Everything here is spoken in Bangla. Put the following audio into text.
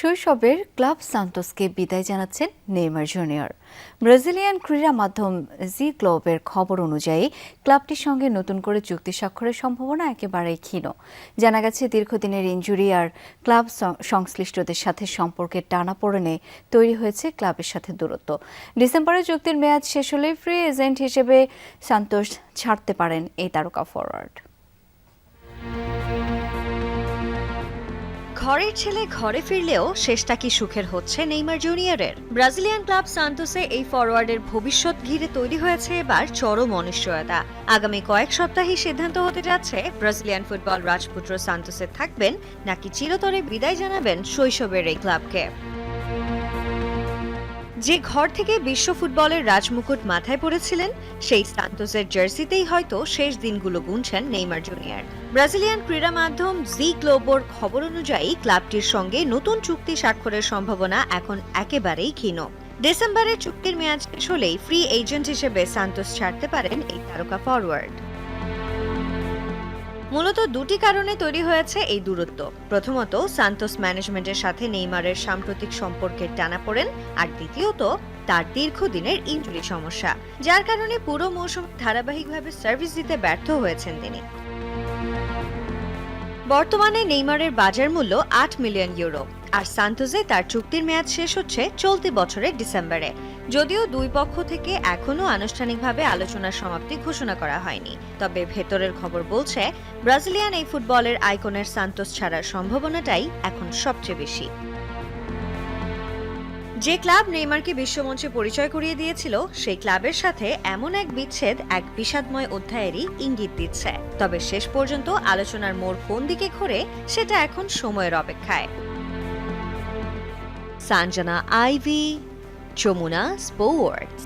শৈশবের ক্লাব সান্তোসকে বিদায় জানাচ্ছেন নেইমার জুনিয়র। ব্রাজিলিয়ান ক্রীড়া মাধ্যম জি গ্লোবের খবর অনুযায়ী ক্লাবটির সঙ্গে নতুন করে চুক্তি স্বাক্ষরের সম্ভাবনা একেবারেই ক্ষীণ। জানা গেছে দীর্ঘদিনের ইনজুরি আর ক্লাব সংশ্লিষ্টদের সাথে সম্পর্কের টানাপোড়েনে তৈরি হয়েছে ক্লাবের সাথে দূরত্ব। ডিসেম্বরে চুক্তির মেয়াদ শেষ হলেই ফ্রি এজেন্ট হিসেবে সান্তোস ছাড়তে পারেন এই তারকা ফরোয়ার্ড। ঘরের ছেলে ঘরে ফিরলেও শেষটা কি সুখের হচ্ছে নেইমার জুনিয়রের? ব্রাজিলিয়ান ক্লাব সান্তোসে এই ফরওয়ার্ডের ভবিষ্যৎ ঘিরে তৈরি হয়েছে এবার চরম অনিশ্চয়তা। আগামী কয়েক সপ্তাহেই সিদ্ধান্ত হতে যাচ্ছে ব্রাজিলিয়ান ফুটবল রাজপুত্র সান্তোসে থাকবেন নাকি চিরতরে বিদায় জানাবেন শৈশবের এই ক্লাবকে। যে ঘর থেকে বিশ্ব ফুটবলের রাজমুকুট মাথায় পড়েছিলেন সেই সান্তোসের জার্সিতেই হয়তো শেষ দিনগুলো গুনছেন নেইমার জুনিয়র। ব্রাজিলিয়ান ক্রীড়া মাধ্যম জি গ্লোবোর খবর অনুযায়ী ক্লাবটির সঙ্গে নতুন চুক্তি স্বাক্ষরের সম্ভাবনা এখন একেবারেই ক্ষীণ। ডিসেম্বরে চুক্তির মেয়াদ শেষ হলেই ফ্রি এজেন্ট হিসেবে সান্তোস ছাড়তে পারেন এই তারকা ফরওয়ার্ড। মূলত দুটি কারণে তৈরি হয়েছে এই দূরত্ব। প্রথমত, সান্তোস ম্যানেজমেন্টের সাথে নেইমারের সাম্প্রতিক সম্পর্কের টানাপোড়েন, আর দ্বিতীয়ত তার দীর্ঘদিনের ইনজুরি সমস্যা, যার কারণে পুরো মৌসুম ধারাবাহিকভাবে সার্ভিস দিতে ব্যর্থ হয়েছেন তিনি। বর্তমানে নেইমারের বাজার মূল্য ৮ মিলিয়ন ইউরো, আর সান্তোসে তার চুক্তির মেয়াদ শেষ হচ্ছে চলতি বছরের ডিসেম্বরে। যদিও দুই পক্ষ থেকে এখনও আনুষ্ঠানিকভাবে আলোচনার সমাপ্তি ঘোষণা করা হয়নি, তবে ভেতরের খবর বলছে ব্রাজিলিয়ান এই ফুটবলের আইকনের সান্তোস ছাড়ার সম্ভাবনাটাই এখন সবচেয়ে বেশি। যে ক্লাব নেইমারকে বিশ্বমঞ্চে পরিচয় করিয়ে দিয়েছিল সেই ক্লাবের সাথে এমন এক বিচ্ছেদ এক বিষাদময় অধ্যায়েরই ইঙ্গিত দিচ্ছে। তবে শেষ পর্যন্ত আলোচনার মোড় কোন দিকে ঘোরে সেটা এখন সময়ের অপেক্ষায়। Sanjana Ivy, Jamuna sports.